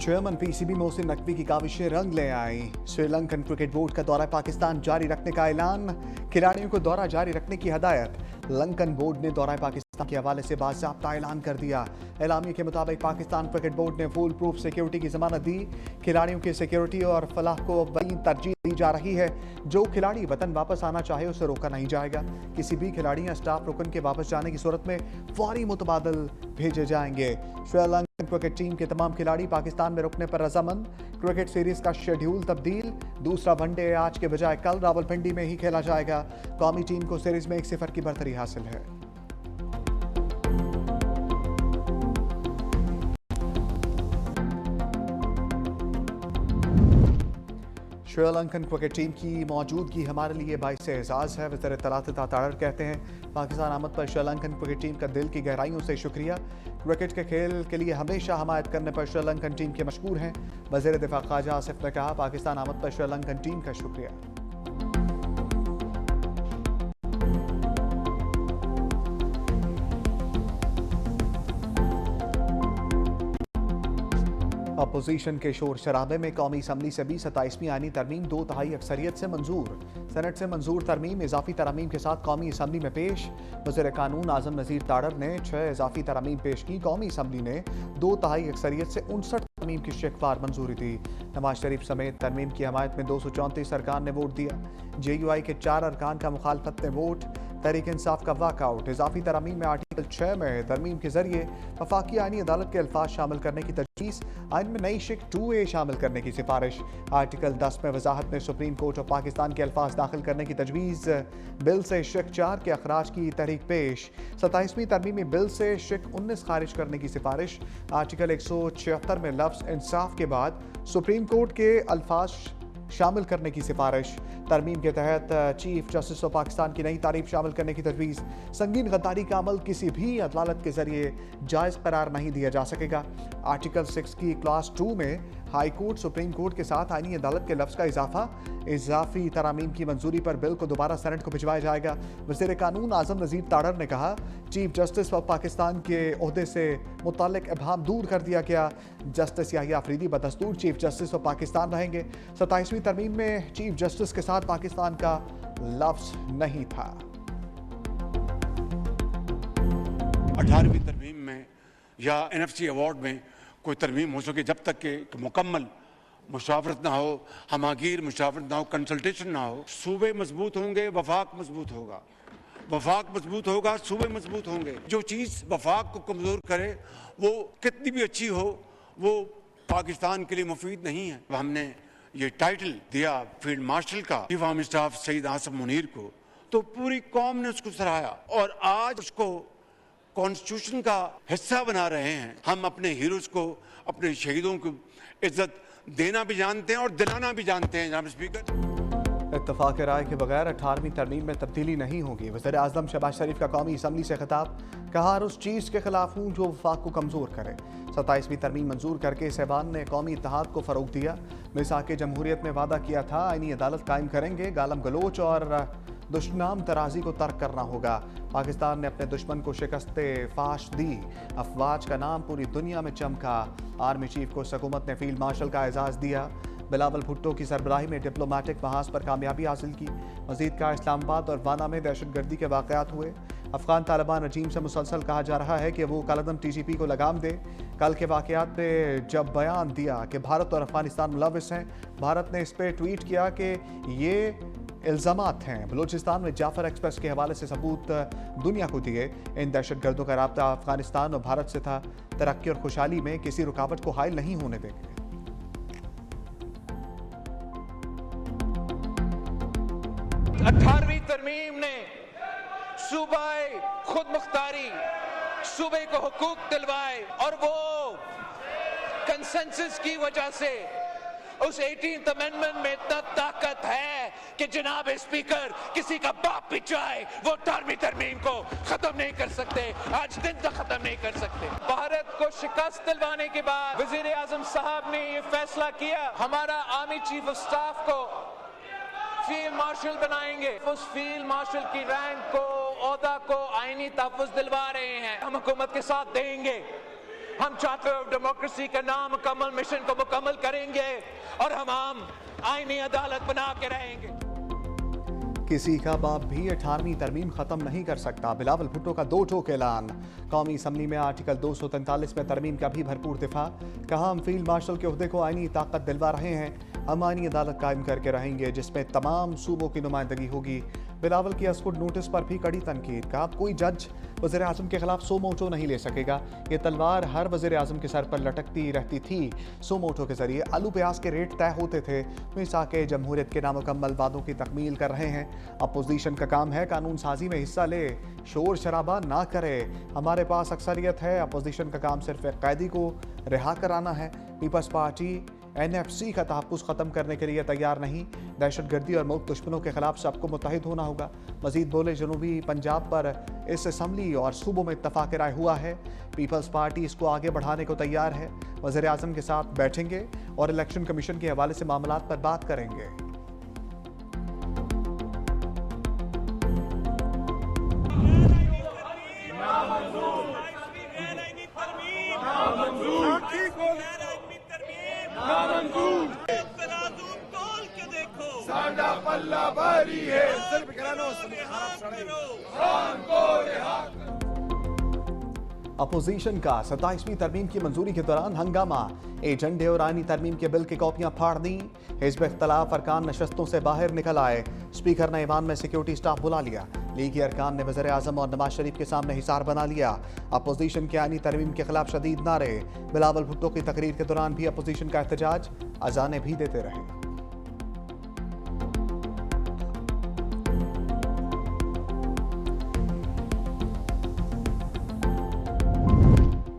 Chairman PCB Mohsin Naqvi की काविशें रंग ले आई। श्रीलंकन क्रिकेट बोर्ड का दौरा पाकिस्तान जारी रखने का ऐलान, खिलाड़ियों को दौरा जारी रखने की हदायत। लंकन बोर्ड ने दौरा पाकिस्तान के हवाले से बाज़ाब्ता ऐलान कर दिया। एलामी के मुताबिक पाकिस्तान क्रिकेट बोर्ड ने फुल प्रूफ सिक्योरिटी की जमानत दी। खिलाड़ियों की सिक्योरिटी और फलाह को बड़ी तरजीह दी जा रही है। जो खिलाड़ी वतन वापस आना चाहे उसे रोका नहीं जाएगा। किसी भी खिलाड़ी या स्टाफ रुकन के वापस जाने की सूरत में फौरी मुतबादल भेजे जाएंगे। श्रीलंकन क्रिकेट टीम के तमाम खिलाड़ी पाकिस्तान में रुकने पर रजामंद। क्रिकेट सीरीज का शेड्यूल तब्दील, दूसरा वनडे आज के बजाय कल रावलपिंडी में ही खेला जाएगा। कौमी टीम को सीरीज में 1-0 की बढ़तरी हासिल है। श्रीलंकन क्रिकेट टीम की मौजूदगी हमारे लिए बाइस एजाज़ है। वज़ीर इत्तलात ताड़र कहते हैं, पाकिस्तान आमद पर श्रीलंकन क्रिकेट टीम का दिल की गहराइयों से शुक्रिया। क्रिकेट के खेल के लिए हमेशा हमायत करने पर श्रीलंकन टीम के मशकूर हैं। वज़ीर दिफा ख्वाजा आसिफ ने कहा, पाकिस्तान आमद पर श्रीलंकन टीम का शुक्रिया। अपोजिशन के शोर शराबे में कौमी असम्बली से भी 27वीं आईनी तरमीम 2/3 अक्सरियत से मंजूर। सेनेट से मंजूर तरमीम इजाफी तरमीम के साथ कौमी असम्बली में पेश। वज़ीर कानून आज़म नज़ीर ताड़र ने 6 इजाफी तरमीम पेश की। कौमी असम्बली ने 2/3 अक्सरियत से 59 तरमीम की शिकवार मंजूरी दी। नवाज शरीफ समेत तरमीम की हमायत में 234 अरकान ने वोट दिया। JUI के 4 अरकान का मुखालफत ने वोट। तहरीक इंसाफ का वाकआउट। इजाफी तरमीम में आर्टिकल 6 में तरमीम के जरिए वफाकी आईनी अदालत के अल्फाज शामिल करने की तजवीज़। आइन में नई शिक 2A शामिल करने की सिफारिश। आर्टिकल 10 में वजाहत में सुप्रीम कोर्ट ऑफ पाकिस्तान के अल्फाज दाखिल करने की तजवीज़। बिल से शिक 4 के अखराज की तहरीक पेश। 27वीं तरमीमी बिल से शिक 19 खारिज करने की सिफारिश। आर्टिकल 176 में लफ्ज़ इंसाफ के बाद सुप्रीम कोर्ट के अल्फाज शामिल करने की सिफारिश। तरमीम के तहत चीफ जस्टिस ऑफ पाकिस्तान की नई तारीफ शामिल करने की तजवीज़। संगीन गद्दारी का अमल किसी भी अदालत के जरिए जायज़ करार नहीं दिया जा सकेगा। आर्टिकल 6 की क्लास 2 में हाई कोर्ट सुप्रीम कोर्ट के साथ आईनी अदालत के लफ्ज़ का इजाफा। इजाफी तरामीम की मंजूरी पर बिल को दोबारा सेनेट को भिजवाया जाएगा। वज़ीर कानून आज़म नज़ीर ताड़र ने कहा, चीफ जस्टिस ऑफ पाकिस्तान के ओहदे से मुताल्लिक इबहाम दूर कर दिया गया। जस्टिस याहिया अफरीदी बदस्तूर चीफ जस्टिस ऑफ पाकिस्तान रहेंगे। 27वीं तरमीम में चीफ जस्टिस के साथ पाकिस्तान का लफ्ज़ नहीं था। 18वीं तरमीम में या NFC अवार्ड में कोई तरमीम हो सके, जब तक कि मुकम्मल मुशावरत ना हो, हमागीर मुशावरत ना हो, कंसल्टेशन ना हो। सूबे मजबूत होंगे, वफाक मजबूत होगा। वफाक मजबूत होगा, सूबे मजबूत होंगे। जो चीज़ वफाक को कमज़ोर करे वो कितनी भी अच्छी हो, वो पाकिस्तान के लिए मुफीद नहीं है। हमने ये टाइटल दिया फील्ड मार्शल का chief army staff Syed Asim Munir को, तो पूरी कौम ने उसको सराहा और आज उसको कॉन्स्टिट्यूशन का हिस्सा बना रहे हैं। हम अपने हीरोज को, अपने शहीदों को इज्जत देना भी जानते हैं और दिलाना भी जानते हैं। जनाब स्पीकर, इत्तफाक राय के बगैर 18वीं तरमीम में तब्दीली नहीं होगी। वज़ीर आज़म शहबाज शरीफ का कौमी असम्बली से खिताब, कहा हर उस चीज़ के खिलाफ हूँ जो वफाक को कमज़ोर करे। 27वीं तरमीम मंजूर करके सैबान ने कौमी इत्तेहाद को फ़रोग दिया। मिसाक जमहूरियत में वादा किया था आईनी अदालत कायम करेंगे। गालम गलोच और दुश्मनाम तराजी को तर्क करना होगा। पाकिस्तान ने अपने दुश्मन को शिकस्त फाश दी। अफवाज का नाम पूरी दुनिया में चमका। आर्मी चीफ को हुकूमत ने फील्ड मार्शल का एजाज़ दिया। बिलावल भुट्टो की सरबराही में डिप्लोमेटिक महाज पर कामयाबी हासिल की। मजीद का इस्लामाबाद और वाना में दहशतगर्दी के वाक़यात हुए। अफगान तालिबान रजीम से मुसलसल कहा जा रहा है कि वो कलदम TGP को लगाम दे। कल के वाक़यात पे जब बयान दिया कि भारत और अफगानिस्तान मुलविस हैं, भारत ने इस पर ट्वीट किया कि ये इल्ज़ामात हैं। बलूचिस्तान में जाफर एक्सप्रेस के हवाले से सबूत दुनिया को दिए। इन दहशतगर्दों का राब्ता अफगानिस्तान और भारत से था। तरक्की और खुशहाली में किसी रुकावट को हायल नहीं होने देंगे। 18वीं तरमीम ने सूबाए खुद मुख्तारी, सूबे को हुकूक दिलवाए और वो कंसेंसस की वजह से उस 18th अमेंडमेंट में इतना ताकत है कि जनाब स्पीकर किसी का बाप भी चाहे वो 18वीं तरमीम को खत्म नहीं कर सकते, आज दिन तक खत्म नहीं कर सकते। भारत को शिकस्त दिलवाने के बाद वजीर आजम साहब ने ये फैसला किया, हमारा आर्मी चीफ ऑफ स्टाफ को फील्ड मार्शल बनाएंगे। उस फील्ड मार्शल की रैंक को, ओहदा को आईनी तहफ़्फ़ुज़ दिलवा रहे हैं। हम हुकूमत के साथ देंगे, हम चार्टर ऑफ डेमोक्रेसी का नाम मुकम्मल मिशन को मुकम्मल करेंगे और हम आम आईनी अदालत बना के रहेंगे। किसी का बाप भी 18वीं तरमीम खत्म नहीं कर सकता, बिलावल भुट्टो का दो ठोक ऐलान। कौमी असम्बली में आर्टिकल 243 में तरमीम का भी भरपूर दिफा। कहा हम फील्ड मार्शल के ओहदे को आईनी ताकत दिलवा रहे हैं, हम आईनी अदालत कायम करके रहेंगे जिसमें तमाम सूबों की नुमाइंदगी होगी। बिलावल की अस्कुड नोटिस पर भी कड़ी तनकीद। कहा कोई जज वज़ीर आज़म के खिलाफ सो मोटो नहीं ले सकेगा, ये तलवार हर वज़ीर आज़म के सर पर लटकती रहती थी। सो मोटो के जरिए आलू प्याज के रेट तय होते थे। मिसा के जमहूरियत के नामुकम्मल वादों की तकमील कर रहे हैं। अपोजिशन का काम है कानून साजी में हिस्सा ले, शोर शराबा ना करे। हमारे पास अक्सरियत है, अपोजिशन का काम सिर्फ एक कैदी को रिहा कराना है। पीपल्स पार्टी NFC का तहफ़्फ़ुज़ ख़त्म करने के लिए तैयार नहीं, दहशतगर्दी और मुल्क दुश्मनों के खिलाफ सबको मुत्तहिद होना होगा। मजीद बोले जनूबी पंजाब पर इस असम्बली और सूबों में इत्तफ़ाक़ राय हुआ है, पीपल्स पार्टी इसको आगे बढ़ाने को तैयार है। वज़ीर आज़म के साथ बैठेंगे और इलेक्शन कमीशन के हवाले से मामलात पर बात करेंगे। अपोजिशन का 27वीं तरमीम की मंजूरी के दौरान हंगामा। एजेंडे और आईनी तरमीम के बिल की कॉपियां फाड़ दी। हिज़्ब इख्तलाफ अरकान नशस्तों से बाहर निकल आए। स्पीकर ने ईवान में सिक्योरिटी स्टाफ बुला लिया। लीगी अरकान ने वज़ीर आज़म और नवाज शरीफ के सामने हिसार बना लिया। अपोजिशन के आईनी तरमीम के खिलाफ शदीद नारे। बिलावल भुट्टो की तकरीर के दौरान भी अपोजिशन का एहतजाज, अजाने भी देते रहे।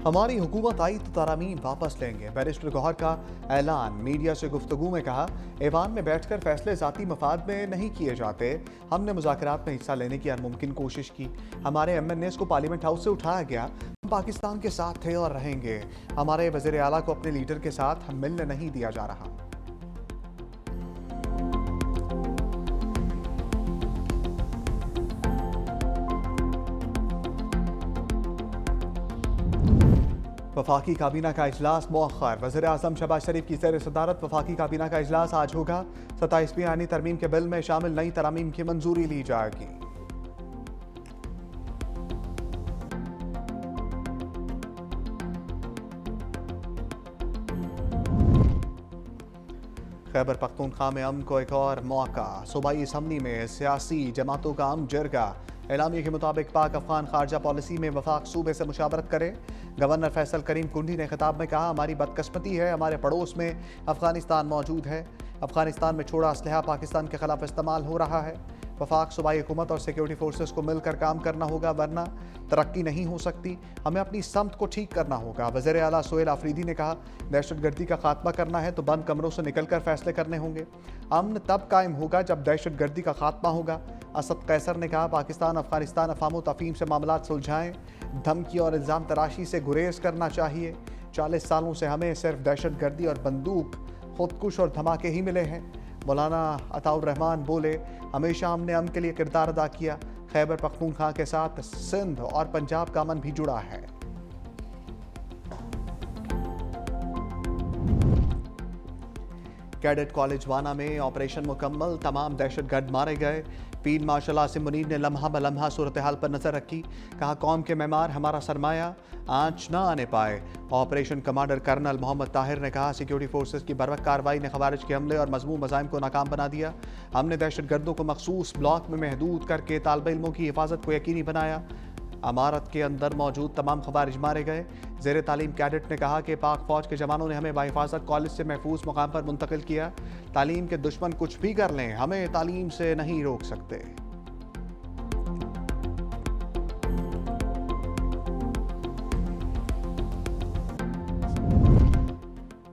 हमारी हुकूमत आई तो तरामीम वापस लेंगे, बैरिस्टर गौहर का ऐलान। मीडिया से गुफ्तगू में कहा ऐवान में बैठकर फैसले ज़ाती मफाद में नहीं किए जाते, हमने मुज़ाकरात में हिस्सा लेने की हर मुमकिन कोशिश की। हमारे MNAs को पार्लियामेंट हाउस से उठाया गया, हम पाकिस्तान के साथ थे और रहेंगे। हमारे वज़ीर आला को अपने लीडर के साथ मिलने नहीं दिया जा रहा। वफाकी काबीना का इजलास मौखर। वज़ीर आज़म शहबाज शरीफ की ज़ेर सदारत वफाकी काबीना का इजलास आज होगा। 27वीं आईनी तरमीम के बिल में शामिल नई तरामीम की मंजूरी ली जाएगी। खैबर पख्तूनख्वा में अमन को एक और मौका। सूबाई असम्बली में सियासी जमातों का अमन जरगा। एलामिया के मुताबिक पाक अफगान खारजा पॉलिसी में वफाक सूबे से मुशावरत करे। गवर्नर फैसल करीम कुंडी ने खिताब में कहा हमारी बदकिस्मती है, हमारे पड़ोस में अफगानिस्तान मौजूद है। अफगानिस्तान में छोड़ा असलहा पाकिस्तान के खिलाफ इस्तेमाल हो रहा है। वफाक सूबाई हुकूमत और सिक्योरिटी फोर्सेस को मिलकर काम करना होगा, वरना तरक्की नहीं हो सकती। हमें अपनी समत को ठीक करना होगा। वज़ीर आला सोहेल आफरीदी ने कहा दहशतगर्दी का खात्मा करना है तो बंद कमरों से निकलकर फैसले करने होंगे। अमन तब कायम होगा जब दहशतगर्दी का खात्मा होगा। असद कैसर ने कहा पाकिस्तान अफगानिस्तान अफाम तफहीम से मामलात सुलझाएं, धमकी और इल्ज़ाम तराशी से गुरेज करना चाहिए। 40 सालों से हमें सिर्फ दहशतगर्दी और बंदूक, खुदकुश और धमाके ही मिले हैं। मौलाना अताउर रहमान बोले हमेशा हमने अमन के लिए किरदार अदा किया। खैबर पख्तूनख्वा के साथ सिंध और पंजाब का अमन भी जुड़ा है। कैडेट कॉलेज वाना में ऑपरेशन मुकम्मल, तमाम दहशतगर्द मारे गए। फील्ड मार्शल आसिम मुनीर ने लम्हा ब लम्हा सूरत हाल पर नजर रखी। कहा कौम के मेहमान हमारा सरमाया, आंच ना आने पाए। Operation commander colonel Mohammad Tahir ने कहा सिक्योरिटी फोर्सेस की बरवक्त कार्रवाई ने खवारिज के हमले और मजमूम मज़ाइम को नाकाम बना दिया। हमने दहशतगर्दों को मखसूस ब्लॉक में महदूद करके तालिब इल्मों की हिफाजत को यकीनी बनाया। अमारत के अंदर मौजूद तमाम खवारिज मारे गए। ज़ेर तालीम कैडेट ने कहा कि पाक फौज के जवानों ने हमें बाहिफाजत कॉलेज से महफूज मुकाम पर मुंतकिल किया। तालीम के दुश्मन कुछ भी कर लें, हमें तालीम से नहीं रोक सकते।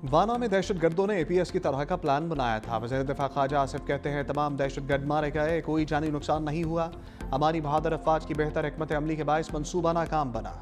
वाना में दहशतगर्दों ने APS की तरह का प्लान बनाया था। वज़ीर दिफा ख्वाजा आसिफ कहते हैं तमाम दहशतगर्द मारे गए, कोई जानी नुकसान नहीं हुआ। हमारी बहादुर अफवाज की बेहतर हिकमत अमली के बायस मंसूबा नाकाम बना।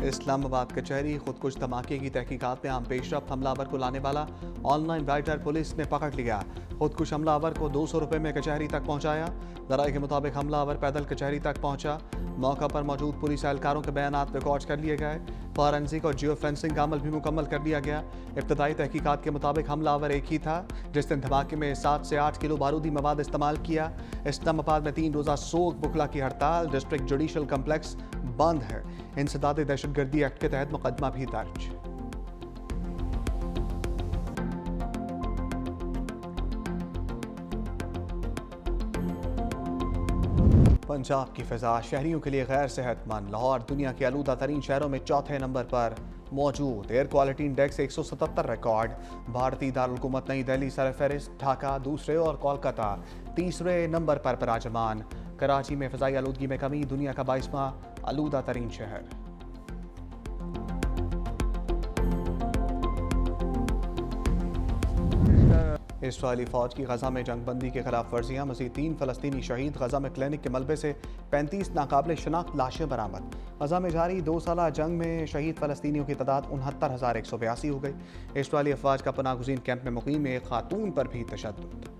इस्लामाबाद कचहरी खुदकुश धमाके की तहकीकात में आम पेशरफ, हमलावर को लाने वाला ऑनलाइन राइटर पुलिस ने पकड़ लिया। खुदकुश हमलावर को 200 रुपये में कचहरी तक पहुंचाया। जराये के मुताबिक हमलावर पैदल कचहरी तक पहुंचा। मौका पर मौजूद पुलिस एहलकारों के बयानात रिकॉर्ड कर लिए गए। फॉरेंसिक और जियो फेंसिंग का अमल भी मुकम्मल कर लिया गया। इब्तदाई तहकीकात के मुताबिक हमलावर एक ही था जिसने धमाके में 7 से 8 किलो बारूदी मवाद इस्तेमाल किया। इस्लामाबाद में 3 रोज़ा सोग बुखला की हड़ताल। डिस्ट्रिक्ट जुडिशल कम्प्लेक्स बंद है। इंसदाद दहशतगर्दी एक्ट के तहत मुकदमा भी दर्ज। पंजाब की फिजा शहरियों के लिए गैर सेहतमंद। लाहौर दुनिया के आलूदा तरीन शहरों में चौथे नंबर पर मौजूद। Air quality index 177 record. भारतीय दारुलहुकूमत नई दिल्ली सरफहरिस्त, ढाका दूसरे और कोलकाता तीसरे नंबर पर विराजमान। कराची में फिजाई आलूदगी में कमी, दुनिया का 22वां आलूदा तरीन शहर। इसराइली फौज की गजा में जंगबंदी के खिलाफ वर्जियाँ। मज़ीद 3 फ़लस्तीनी शहीद। गजा में क्लिनिक के मलबे से 35 नाकाबिले शनाख्त लाशें बरामद। गजा में जारी 2 साला जंग में शहीद फ़लस्तीनियों की तादाद 69,182 हो गई। इसराइली अफवाज का पनागुज़ीन कैंप में मुकीम एक खातून पर भी तशद्दुद।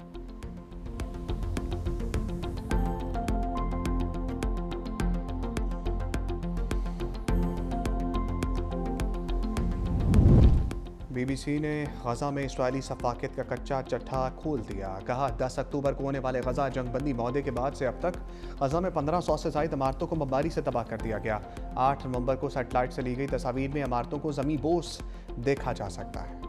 BBC ने गजा में इसराइली सफाकियत का कच्चा चट्ठा खोल दिया। कहा 10 अक्टूबर को होने वाले गजा जंगबंदी माहदे के बाद से अब तक गजा में 1500 से ज़ायद इमारतों को बमबारी से तबाह कर दिया गया। 8 नवंबर को सैटेलाइट से ली गई तस्वीर में इमारतों को ज़मीं बोस देखा जा सकता है।